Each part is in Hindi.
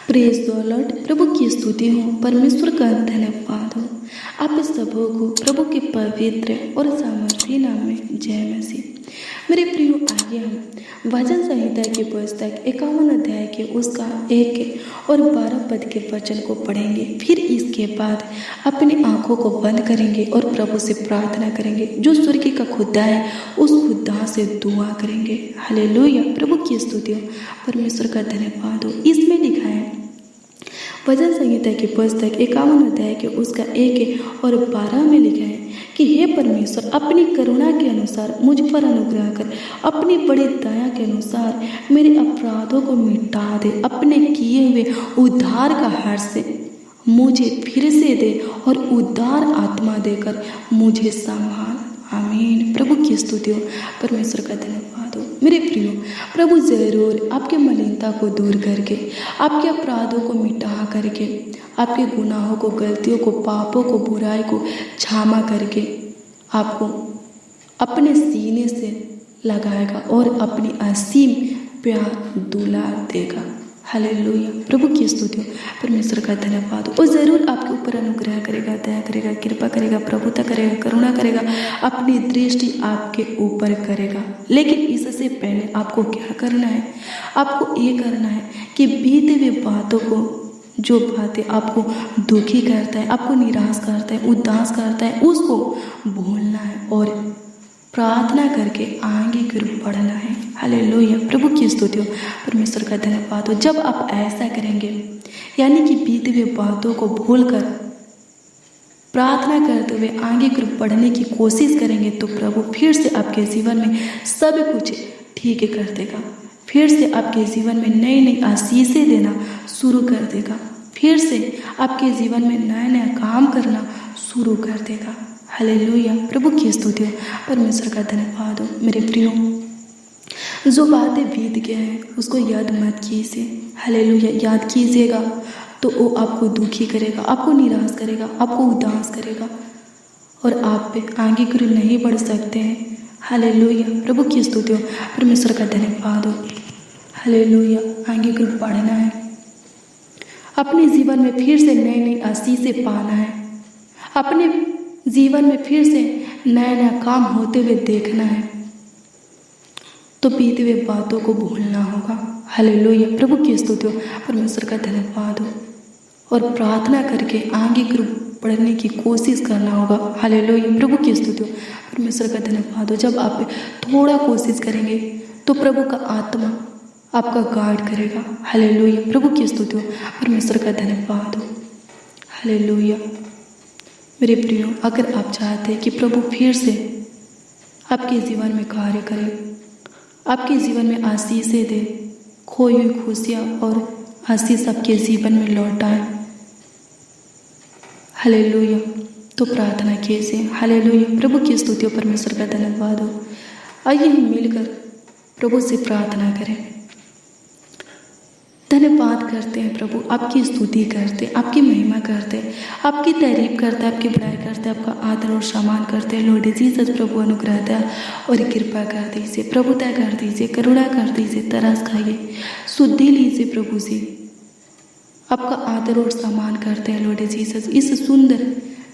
Praise the Lord. प्रभु की स्तुति हो, परमेश्वर का धन्यवाद हो। आप सबों को प्रभु के पवित्र और सामर्थी नाम में जय मसीह। मेरे प्रियो, आइए हम भजन संहिता की पुस्तक 51 अध्याय के उसका 1 और 12 पद के वचन को पढ़ेंगे। फिर इसके बाद अपनी आंखों को बंद करेंगे और प्रभु से प्रार्थना करेंगे। जो स्वर्ग का खुदा है उस खुदा से दुआ करेंगे। हालेलुया। प्रभु की स्तुति हो, परमेश्वर का धन्यवाद हो। इसमें लिखा है भजन संहिता की पुस्तक 51 अध्याय के उसका 1 और 12 में लिखा है कि हे परमेश्वर, अपनी करुणा के अनुसार मुझ पर अनुग्रह कर, अपनी बड़ी दया के अनुसार मेरे अपराधों को मिटा दे, अपने किए हुए उद्धार का हर्ष से मुझे फिर से दे और उदार आत्मा देकर मुझे संभाल। आमीन। प्रभु की स्तुति हो, परमेश्वर का धन्यवाद हो। मेरे प्रियो, प्रभु जरूर आपके मलिनता को दूर करके, आपके अपराधों को मिटा करके, आपके गुनाहों को, गलतियों को, पापों को, बुराई को क्षमा करके आपको अपने सीने से लगाएगा और अपनी असीम प्यार दुलार देगा। हालेलुया। प्रभु की स्तुति हो, परमेश्वर का धन्यवाद हो। और ज़रूर आपके ऊपर अनुग्रह करेगा, दया करेगा, कृपा करेगा, प्रभुता करेगा, करुणा करेगा, अपनी दृष्टि आपके ऊपर करेगा। लेकिन इससे पहले आपको क्या करना है? आपको ये करना है कि बीते हुए बातों को, जो बातें आपको दुखी करता है, आपको निराश करता है, उदास करता है, उसको भूलना है और प्रार्थना करके आगे की ओर बढ़ना है। हालेलुया। प्रभु की स्तुति हो, परमेश्वर का धन्यवाद हो। जब आप ऐसा करेंगे, यानी कि बीते हुए बातों को भूलकर प्रार्थना करते हुए आगे की ओर बढ़ने की कोशिश करेंगे, तो प्रभु फिर से आपके जीवन में सब कुछ ठीक कर देगा। फिर से आपके जीवन में नई नई आशीषें देना शुरू कर देगा। फिर से आपके जीवन में नया नया काम करना शुरू कर देगा। हालेलुया। प्रभु की स्तुति हो, परमेश्वर का धन्यवाद हो। मेरे प्रियो, जो बातें बीत गए हैं उसको याद मत कीजिए। हालेलुया। याद कीजिएगा तो वो आपको दुखी करेगा, आपको निराश करेगा, आपको उदास करेगा और आप पे आगे की ओर नहीं बढ़ सकते हैं। हालेलुया। प्रभु की स्तुति हो, परमेश्वर का धन्यवाद हो। हालेलुया। आगे की ओर बढ़ना है, अपने जीवन में फिर से नई नई आशीषें पाना है, अपने जीवन में फिर से नया नया काम होते हुए देखना है, तो बीते हुए बातों को भूलना होगा। हालेलुया। प्रभु की स्तुति हो, परमेश्वर का धन्यवाद हो। और प्रार्थना करके आगे की ओर बढ़ने की कोशिश करना होगा। हालेलुया। प्रभु की स्तुति हो, परमेश्वर का धन्यवाद हो। जब आप थोड़ा कोशिश करेंगे तो प्रभु का आत्मा आपका गार्ड करेगा। हालेलुया। प्रभु की स्तुति हो, परमेश्वर का धन्यवाद हो। हालेलुया। मेरे प्रियो, अगर आप चाहते हैं कि प्रभु फिर से आपके जीवन में कार्य करे, आपके जीवन में आशीषें दे, खोई हुई खुशियाँ और आशीष आपके जीवन में लौटाए, हालेलुया, तो प्रार्थना कीजिए। हालेलुया। प्रभु की स्तुति हो, परमेश्वर का धन्यवाद हो। आइए हम मिलकर प्रभु से प्रार्थना करें। धन्यवाद करते हैं प्रभु, आपकी स्तुति करते, आपकी महिमा करते, आपकी तारीफ करते, आपकी बड़ाई करते, आपका आदर और सम्मान करते हैं। लॉर्ड जीसस, प्रभु अनुग्रह दया और कृपा कर दीजिए, प्रभुता कर दीजिए, करुणा कर दीजिए, तरस खाइए, शुद्धि लीजिए प्रभु जी। आपका आदर और सम्मान करते हैं लॉर्ड जीसस। इस सुंदर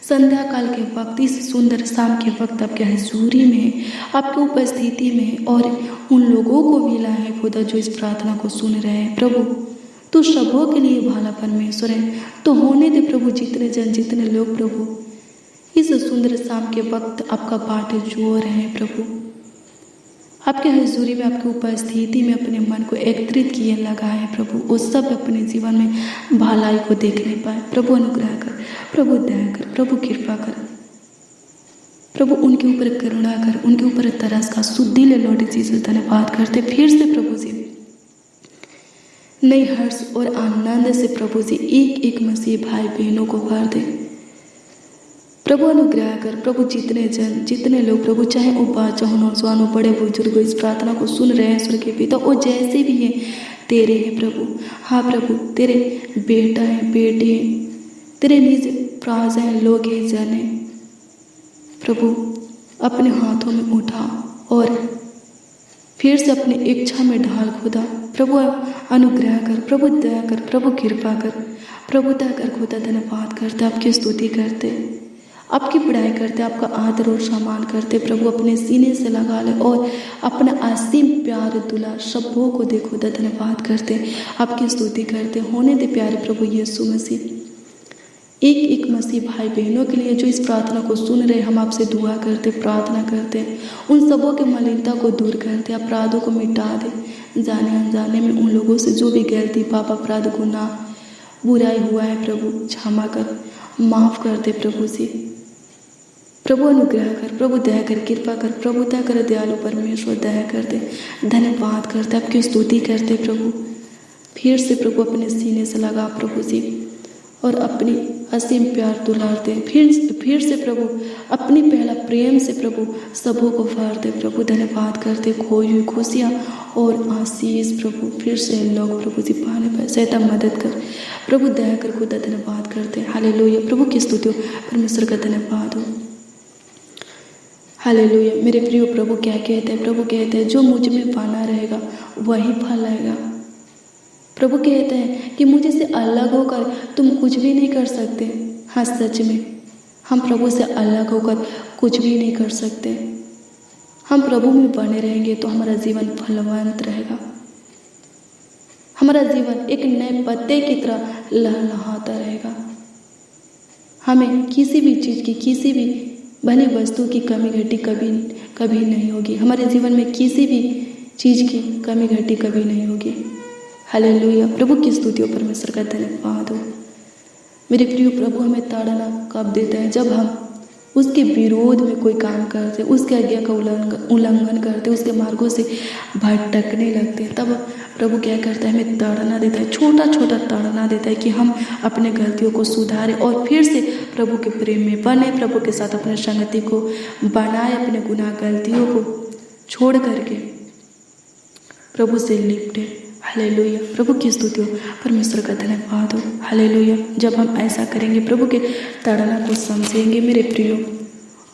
संध्या काल के वक्त, इस सुंदर शाम के वक्त आपके हजूरी में, आपकी उपस्थिति में और उन लोगों को भी लाए खुदा जो इस प्रार्थना को सुन रहे हैं। प्रभु तो सबों के लिए भाला परमेश्वर है, तो होने दे प्रभु जितने जन, जितने लोग प्रभु इस सुंदर शाम के वक्त आपका बाट जो रहे हैं प्रभु, आपके हजूरी में, आपकी उपस्थिति में अपने मन को एकत्रित किए लगाए प्रभु, वो सब अपने जीवन में भलाई को देखने पाए। प्रभु अनुग्रह कर, प्रभु दया कर, प्रभु कृपा कर, प्रभु उनके ऊपर करुणा कर, उनके ऊपर तरस का शुद्धि ले लॉर्ड जीसस। धन्यवाद करते फिर से प्रभु जी, नई हर्ष और आनंद से प्रभु जी एक एक मसीह भाई बहनों को भर दे। प्रभु अनुग्रह कर, प्रभु जितने जन, जितने लोग प्रभु, चाहे वो बच्चा हो, नौजवान हो, बड़े बुजुर्ग, इस प्रार्थना को सुन रहे हैं स्वर्गीय पिता, वो जैसे भी हैं तेरे हैं प्रभु। हाँ प्रभु, तेरे बेटा है, बेटी है, तेरे निज प्राज हैं, लोग हैं, जन हैं प्रभु, अपने हाथों में उठा और फिर से अपनी इच्छा में ढाल खुदा। प्रभु अनुग्रह कर, प्रभु दया कर, प्रभु कृपा कर, प्रभुता कर खुदा। धन्यवाद करते, आपकी स्तुति करते, आपकी बड़ाई करते, आपका आदर और सम्मान करते। प्रभु अपने सीने से लगा ले और अपना असीम प्यार दुलार सबों को दे खुदा। धन्यवाद करते, आपकी स्तुति करते। होने दे प्यारे प्रभु यीशु मसीह, एक एक मसीह भाई बहनों के लिए जो इस प्रार्थना को सुन रहे, हम आपसे दुआ करते, प्रार्थना करते, उन सबों के मलिनता को दूर करते, अपराधों को मिटा दे। जाने अनजाने में उन लोगों से जो भी गलती, पाप, अपराध, गुनाह, बुराई हुआ है प्रभु क्षमा कर, माफ़ कर दे प्रभु से। प्रभु अनुग्रह कर, प्रभु दया कर, कृपा कर, प्रभुता कर, दयालु परमेश्वर दया कर दे। धन्यवाद करते, आपकी स्तुति करते प्रभु। फिर से प्रभु अपने सीने से लगा प्रभु जी और अपनी असीम प्यार दुलार दे। फिर से प्रभु अपनी पहला प्रेम से प्रभु सबों को फाड़ दे प्रभु। धन्यवाद करते, खोई हुई खुशियाँ और आशीष प्रभु फिर से लोग प्रभु जी पाने पाए। सहायता मदद कर प्रभु, दया कर खुदा। धन्यवाद करते, हालेलुया। प्रभु की स्तुति हो, परमेश्वर का धन्यवाद हो, हालेलुया। मेरे प्रिय प्रभु क्या कहते हैं? प्रभु कहते हैं जो मुझ में बना रहेगा वही फल लाएगा। प्रभु कहते हैं कि मुझे से अलग होकर तुम कुछ भी नहीं कर सकते। हाँ, सच में हम प्रभु से अलग होकर कुछ भी नहीं कर सकते। हम प्रभु में बने रहेंगे तो हमारा जीवन फलवंत रहेगा। हमारा जीवन एक नए पत्ते की तरह लहलहाता रहेगा। हमें किसी भी चीज़ की, किसी भी बनी वस्तु की कमी घटी कभी नहीं होगी। हमारे जीवन में किसी भी चीज़ की कमी घटी कभी नहीं होगी। हालेलुया। प्रभु की स्तुति हो, परमेश्वर का धन्यवाद हो। मेरे प्रिय प्रभु हमें ताड़ना कब देता है? जब हम उसके विरोध में कोई काम करते, उसके आज्ञा का उल्लंघन करते, उसके मार्गों से भटकने लगते हैं, तब प्रभु क्या करता है? हमें ताड़ना देता है, छोटा छोटा ताड़ना देता है कि हम अपने गलतियों को सुधारें और फिर से प्रभु के प्रेम में बने, प्रभु के साथ अपने संगति को बनाए, अपने गुनाह गलतियों को छोड़ करके प्रभु से लिपटे। हालेलुया। प्रभु की स्तुति हो, परमेश्वर का धन्यवाद हो, हालेलुया। जब हम ऐसा करेंगे, प्रभु के ताड़ना को समझेंगे मेरे प्रियो,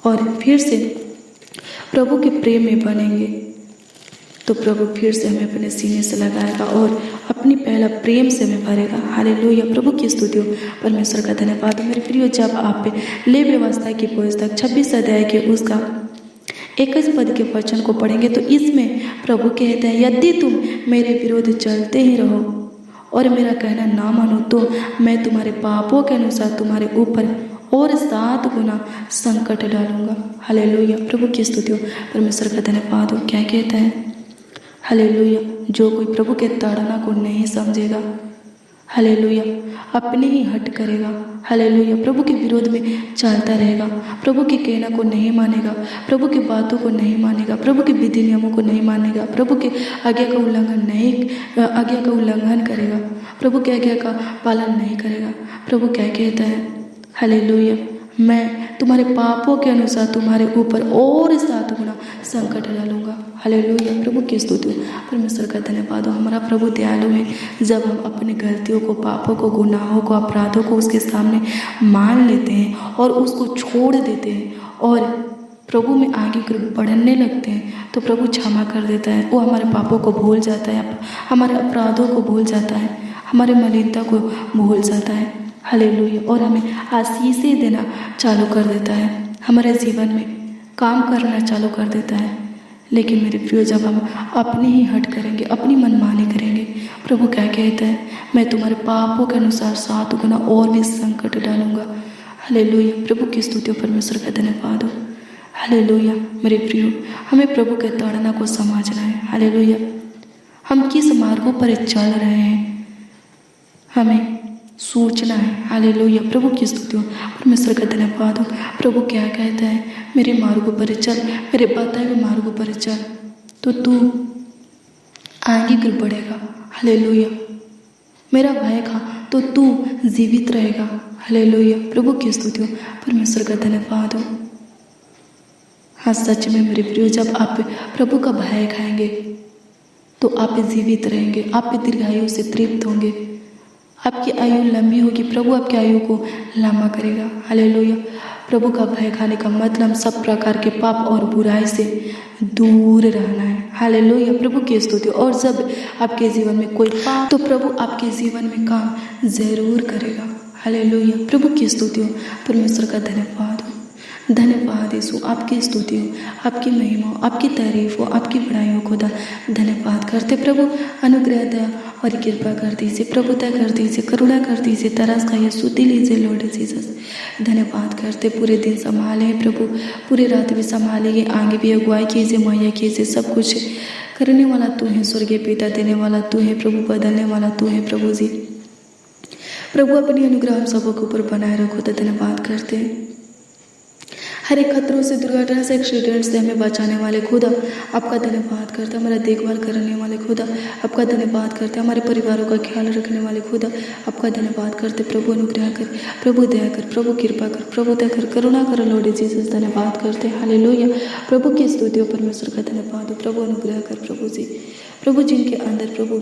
और फिर से प्रभु के प्रेम में बनेंगे, तो प्रभु फिर से हमें अपने सीने से लगाएगा और अपनी पहला प्रेम से हमें भरेगा। हालेलुया। प्रभु की स्तुति हो, परमेश्वर का धन्यवाद हो। मेरे प्रियो, जब आप ले व्यवस्था की पुस्तक 26 अध्याय के उसका 21 पद के वचन को पढ़ेंगे तो इसमें प्रभु कहते हैं, यदि तुम मेरे विरोध चलते ही रहो और मेरा कहना ना मानो तो मैं तुम्हारे पापों के अनुसार तुम्हारे ऊपर और 7 गुना संकट डालूंगा। हालेलुया। प्रभु की स्तुति हो, परमेश्वर का धन्यवाद हो। क्या कहता है? हालेलुया। जो कोई प्रभु के ताड़ना को नहीं समझेगा, हालेलुया, अपने ही हट करेगा, हालेलुया, प्रभु के विरोध में चलता रहेगा, प्रभु के कहना को नहीं मानेगा, प्रभु की बातों को नहीं मानेगा, प्रभु के विधि नियमों को नहीं मानेगा, प्रभु के आज्ञा का उल्लंघन करेगा, प्रभु के आज्ञा का पालन नहीं करेगा। प्रभु क्या कहता है? हालेलुया, मैं तुम्हारे पापों के अनुसार तुम्हारे ऊपर और 7 गुना संकट डालूंगा। हालेलुया। प्रभु की स्तुति, परमेश्वर का धन्यवाद हो। हमारा प्रभु दयालु है। जब हम अपनी गलतियों को, पापों को, गुनाहों को, अपराधों को उसके सामने मान लेते हैं और उसको छोड़ देते हैं और प्रभु में आगे बढ़ने लगते हैं तो प्रभु क्षमा कर देता है। वो हमारे पापों को भूल जाता है, हमारे अपराधों को भूल जाता है, हमारे मलिनता को भूल जाता है। हालेलुया। और हमें आशीषें देना चालू कर देता है, हमारे जीवन में काम करना चालू कर देता है। लेकिन मेरे प्रिय, जब हम अपने ही हट करेंगे, अपनी मनमानी करेंगे, प्रभु क्या कहता है? मैं तुम्हारे पापों के अनुसार 7 गुना और भी संकट डालूंगा। हालेलुया। प्रभु की स्तुति, परमेश्वर का धन्यवाद हो। हालेलुया। मेरे प्रिय, हमें प्रभु के ताड़ना को समझना है। हालेलुया। हम किस मार्गों पर चल रहे हैं, हमें सोचना है। हालेलुया। प्रभु की स्तुति हो, परमेश्वर का धन्यवाद हो। प्रभु क्या कहता है? मेरे मार्गों पर चल, मेरे बताए हुए मार्गों पर चल तो तू आगे गिर बढ़ेगा। हालेलुया। मेरा भय खा तो तू जीवित रहेगा। हालेलुया। प्रभु की स्तुति हो, परमेश्वर का धन्यवाद हो। हाँ, सच में मेरे प्रिय, जब आप प्रभु का भय खाएंगे तो आप जीवित रहेंगे, आप दीर्घायु से तृप्त होंगे, आपकी आयु लंबी होगी, प्रभु आपकी आयु को लंबा करेगा। हालेलुया। प्रभु का भय खाने का मतलब सब प्रकार के पाप और बुराई से दूर रहना है। हालेलुया। प्रभु की स्तुति। और जब आपके जीवन में कोई पाप, तो प्रभु आपके जीवन में काम जरूर करेगा। हालेलुया। प्रभु की स्तुति हो, परमेश्वर का धन्यवाद हो। धन्यवाद यीशु, आपकी स्तुति हो, आपकी महिमा हो, आपकी तारीफ हो, आपकी बड़ाई हो खुदा। धन्यवाद करते प्रभु, अनुग्रह दया और कृपा कर दीजिए, प्रभुता कर दीजिए, करुणा कर दीजिए, तरस का यीशु दी लीजिए लॉर्ड जीसस। धन्यवाद करते, पूरे दिन संभाले प्रभु, पूरे रात भी संभालिए, आगे भी अगुवाई कीजिए, मुहैया कीजिए, सब कुछ करने वाला तू है, स्वर्गीय पिता देने वाला तू है प्रभु, बदलने वाला तू है प्रभु जी। प्रभु अपनी अनुग्रह हम सबों के ऊपर बनाए रखो। तो धन्यवाद करते हैं, हर एक खतरों से, दुर्घटना से, एक्सीडेंट से हमें बचाने वाले खुदा आपका धन्यवाद करते हैं। हमारा देखभाल करने वाले खुदा आपका धन्यवाद करते हैं। हमारे परिवारों का ख्याल रखने वाले खुदा आपका धन्यवाद करते। प्रभु अनुग्रह कर, प्रभु दया कर, प्रभु कृपा कर, प्रभु दया कर, करुणा कर लॉर्ड जीसस। धन्यवाद करते हैं। हालेलुया। प्रभु की स्तुति हो, परमेश्वर का धन्यवाद हो। प्रभु अनुग्रह कर प्रभु जी। प्रभु जिनके अंदर प्रभु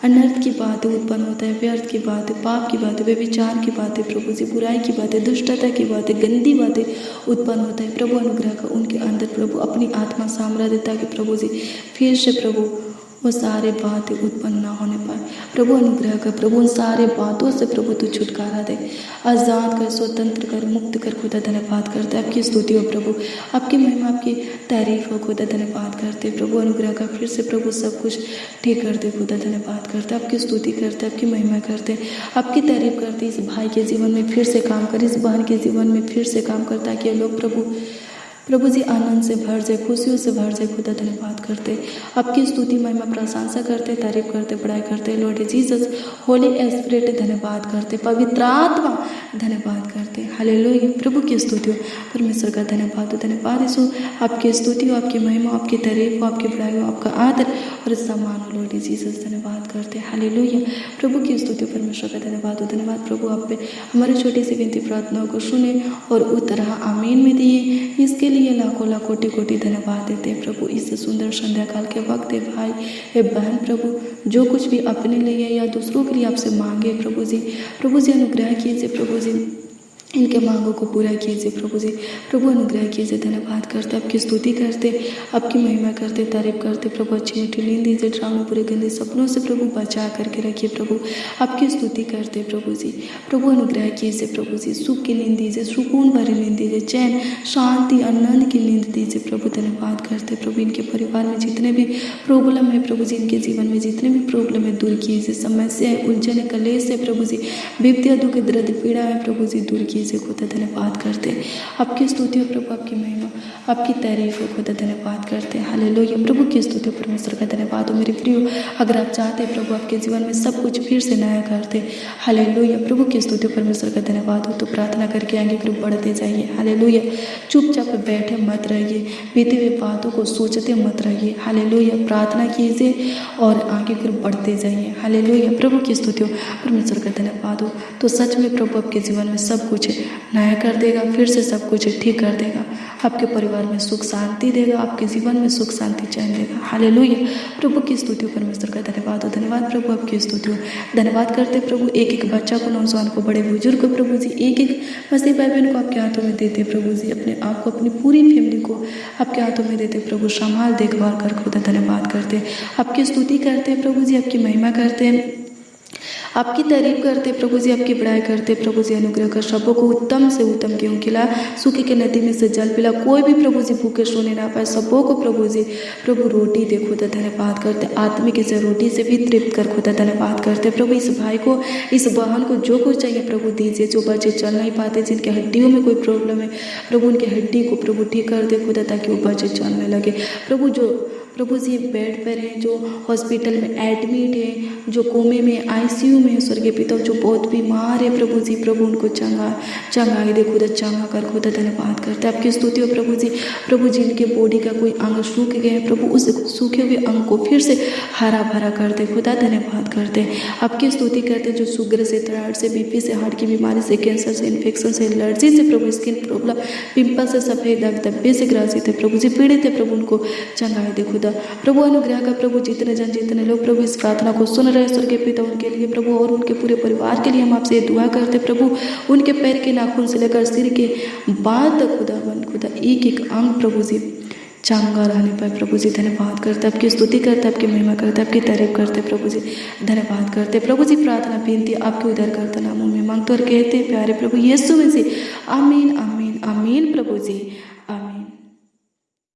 अनर्थ की बातें उत्पन्न होता है, व्यर्थ की बातें, पाप की बातें, व्यभिचार की बातें, प्रभु जी बुराई की बातें, दुष्टता की बातें, गंदी बातें उत्पन्न होता है, प्रभु अनुग्रह का उनके अंदर प्रभु अपनी आत्मा सामर्थ्य देता है कि प्रभु जी फिर से प्रभु वो सारे बातें उत्पन्न ना होने पाए। प्रभु अनुग्रह कर, प्रभु उन सारे बातों से प्रभु तू छुटकारा दे, आज़ाद कर, स्वतंत्र कर, मुक्त कर खुदा। धन्यवाद करते हैं, आपकी स्तुति हो प्रभु, आपकी महिमा, आपकी तारीफ हो खुदा। धन्यवाद करते प्रभु अनुग्रह का, फिर से प्रभु सब कुछ ठीक कर दे खुदा। धन्यवाद करते, आपकी स्तुति करते, आपकी महिमा करते, आपकी तारीफ करते। इस भाई के जीवन में फिर से काम कर, इस बहन के जीवन में फिर से काम करता है कि लोग प्रभु जी आनंद से भर जाए, खुशियों से भर जाए खुदा। धन्यवाद करते, आपकी स्तुति महिमा प्रशंसा करते, तारीफ करते, बड़ाई करते लॉर्ड जीसस। होली स्पिरिट धन्यवाद करते, पवित्र आत्मा धन्यवाद करते। हालेलुया। प्रभु की स्तुति हो, परमेश्वर का धन्यवाद हो। धन्यवाद यीशु, आपकी स्तुति हो, आपकी महिमा, आपकी तारीफ हो, आपकी बड़ाई हो, आपका आदर और सम्मान हो लॉर्ड जीसस। धन्यवाद करते। हालेलुया। प्रभु की स्तुति हो, परमेश्वर का धन्यवाद हो। धन्यवाद प्रभु, आप पे हमारी छोटी सी विनती प्रार्थनाओं को सुने और उत्तर आमीन में दिए, इसके लिए लाखों लाख कोटि कोटि धन्यवाद देते हैं प्रभु। इस सुंदर संध्या काल के वक्त है भाई है बहन प्रभु जो कुछ भी अपने लिए या दूसरों के लिए आपसे मांगे प्रभु जी अनुग्रह कीजिए प्रभु जी, इनके मांगों को पूरा कीजिए प्रभु जी। प्रभु अनुग्रह कीजिए। धन्यवाद करते, आपकी स्तुति करते, आपकी महिमा करते, तारीफ करते प्रभु। अच्छी मीठी नींद दीजिए, ड्रामे पूरे गंदे सपनों से प्रभु बचा करके रखिए प्रभु। आपकी स्तुति करते प्रभु जी। प्रभु अनुग्रह कीजिए प्रभु जी, सुख की नींद दीजिए, सुकून भरी नींद दीजिए, चैन शांति आनंद की नींद दीजिए प्रभु। धन्यवाद करते प्रभु, इनके परिवार में जितने भी प्रॉब्लम है प्रभु जी, इनके जीवन में जितने भी प्रॉब्लम है दूर कीजिए। समस्या है, उलझन है, कलेश है प्रभु जी, विपत्तियां, दुख, दर्द, पीड़ा है प्रभु जी दूर कीजिए खुदा। धन्यवाद करते, आपकी स्तुति हो प्रभु, आपकी महिमा, आपकी तारीफ हो खुदा। धन्यवाद करते, हालेलुया। प्रभु की स्तुति हो, परमेश्वर का धन्यवाद हो। मेरे प्रियो, अगर आप चाहते हैं प्रभु आपके जीवन में सब कुछ फिर से नया करते, हालेलुया। प्रभु की स्तुति हो, परमेश्वर का धन्यवाद हो, तो प्रार्थना करके आगे ग्रुप बढ़ते जाइए। हालेलुया। चुपचाप बैठे मत रहिए, बीते हुए बातों को सोचते मत रहिए। हालेलुया। प्रार्थना कीजिए और आगे ग्रुप बढ़ते जाइए। हालेलुया। प्रभु की स्तुति हो, परमेश्वर का धन्यवाद हो। तो सच में प्रभु आपके जीवन में सब कुछ नया कर देगा, फिर से सब कुछ ठीक कर देगा, आपके परिवार में सुख शांति देगा, आपके जीवन में सुख शांति चैन देगा। हालेलुया। प्रभु की स्तुति हो, परमेश्वर का धन्यवाद हो। धन्यवाद प्रभु, आपकी स्तुति हो। धन्यवाद करते प्रभु, एक एक बच्चा को, नौजवान को, बड़े बुजुर्ग को प्रभु जी, एक एक मसीह भाई बहन को आपके हाथों में देते प्रभु जी, अपने आप को, अपनी पूरी फैमिली को आपके हाथों में देते प्रभु। संभाल देखभाल कर खुदा। धन्यवाद करते, आपकी स्तुति करते प्रभु जी, आपकी महिमा करते, आपकी तारीफ करते प्रभु जी, आपकी बड़ाई करते प्रभु जी। अनुग्रह कर, सबों को उत्तम से उत्तम गेहूं खिला, सूखे के नदी में से जल पिला, कोई भी प्रभु जी भूखे सोने ना पाए, सबों को प्रभु जी प्रभु रोटी दे खुदा। धन्यवाद करते, आत्मिक से रोटी से भी तृप्त कर खुदा। धन्यवाद करते प्रभु, इस भाई को, इस बहन को जो कुछ चाहिए प्रभु दीजिए। जो बच्चे चल नहीं पाते, जिनके हड्डियों में कोई प्रॉब्लम है प्रभु, उनके हड्डी को प्रभु ठीक कर दे खुदा, ताकि वो बच्चे चलने लगे प्रभु। जो प्रभु जी बेड पर हैं, जो हॉस्पिटल में एडमिट है, जो कोमे में, आईसीयू में है, स्वर्गीय पिता जो बहुत बीमार है प्रभु जी, प्रभु उनको चंगाई दे खुदा, चंगा कर खुदा। धन्यवाद करते, आपकी स्तुति हो प्रभु जी। प्रभु जी इनके बॉडी का कोई अंग सूख गए हैं प्रभु, उस सूखे हुए अंग को फिर से हरा भरा कर दे खुदा। धन्यवाद करते, आपकी स्तुति करते, जो शुगर से, थायराइड से, बीपी से, हार्ट की बीमारी से, कैंसर से, इन्फेक्शन से, एलर्जी से प्रभु, स्किन प्रॉब्लम, पिंपल से, सफेद दाग, धब्बे से ग्रसित है प्रभु जी, पीड़ित है प्रभु, उनको चंगाई दे खुदा। खुदा। प्रभु अनुग्रह का प्रभु जितने जन जितने लोग प्रभु इस प्रार्थना को सुन रहे स्वर्गीय पिता उनके लिए प्रभु और उनके पूरे परिवार के लिए हम आपसे दुआ करते प्रभु। उनके पैर के नाखून से लेकर सिर के बाल तक खुदा एक एक अंग प्रभु जी चंगा रहने पर प्रभु जी धन्यवाद करते, आपकी स्तुति करते, आपकी महिमा करते, आपकी तारीफ करते प्रभु जी, धन्यवाद करते प्रभु जी। प्रार्थना बेनती आपके उद्धार करता नामों में मांगते और कहते प्यारे प्रभु यीशु में से आमीन आमीन आमीन प्रभु जी आमीन।